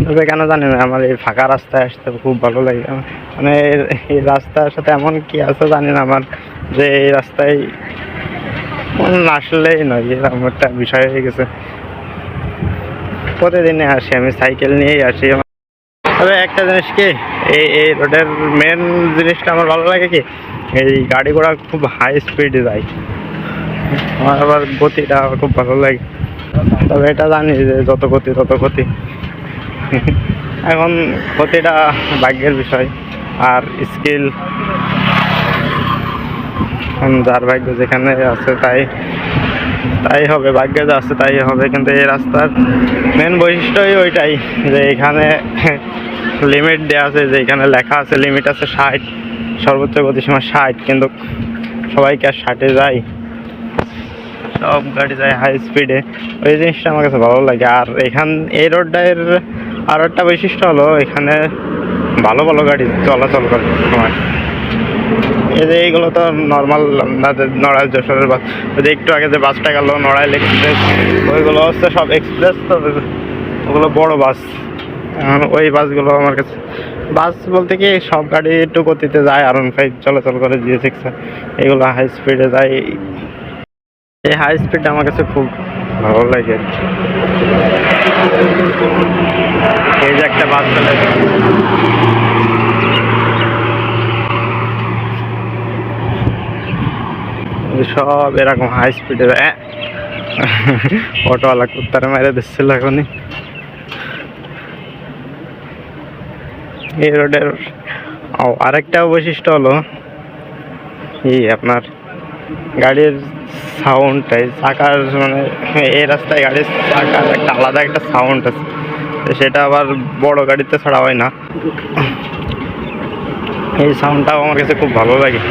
তবে কেন জানি না আমার এই ফাঁকা রাস্তায় আসতে খুব ভালো লাগে। মানে এই রাস্তার সাথে এমন কি আছে জানি না আমার, যে এই রাস্তায় না আসলেই নয়, এরকম একটা বিষয় হয়ে গেছে। প্রতিদিনে আসি, আমি সাইকেল নিয়েই আসি। তবে একটা জিনিস কি, এই রোডের মেন জিনিসটা আমার ভালো লাগে কি, এই গাড়ি ঘোড়া খুব হাই স্পিডে যায়, আমার আবার গতিটা খুব ভালো লাগে। তবে এটা জানি যে যত গতি তত ক্ষতি। এখন গতিটা ভাগ্যের বিষয় আর স্কিল, যার ভাগ্য যেখানে আছে তাই তাই হবে, ভাগ্যে যা আছে তাই হবে। কিন্তু এই রাস্তার মেন বৈশিষ্ট্যই ওইটাই যে এখানে লিমিট দেওয়া আছে, যে এখানে লেখা আছে লিমিট আছে 60, সর্বোচ্চ গতিসীমা 60, কিন্তু সবাইকে আর 60-এ যায়, সব গাড়ি যায় হাই স্পিডে। ওই জিনিসটা আমার কাছে ভালো লাগে। আর এই রোডটার আরও একটা বৈশিষ্ট্য হলো এখানে ভালো ভালো গাড়ি চলাচল করে সময়। এই যে এইগুলো তো নর্মাল আপনাদের নড়াইল যশোরের বাস, ওই যে একটু আগে যে বাসটা গেল নড়াইল এক্সপ্রেস, ওইগুলো হচ্ছে সব এক্সপ্রেস, তো ওগুলো বড় বাস। ওই বাসগুলো আমার কাছে, বাস বলতে কি সব গাড়ি একটু গতিতে যায়, R15 চলাচল করে, GS6 এগুলো হাই স্পিডে যায়। এই হাই স্পিডটা আমার কাছে খুব ভালো লাগে। এই যে একটা বাস চলে, সব এরকম হাই স্পিডে যায়। অটোওয়ালা কুত্তারে মেরে দিচ্ছিল এখনই। এই রোডের আরেকটা বৈশিষ্ট্য হলো এই আপনার গাড়ির সাউন্ডটাই, চাকার মানে এই রাস্তায় গাড়ির চাকার একটা আলাদা একটা সাউন্ড আছে, সেটা আবার বড় গাড়িতে ছাড়া হয় না। এই সাউন্ডটাও আমার কাছে খুব ভালো লাগে।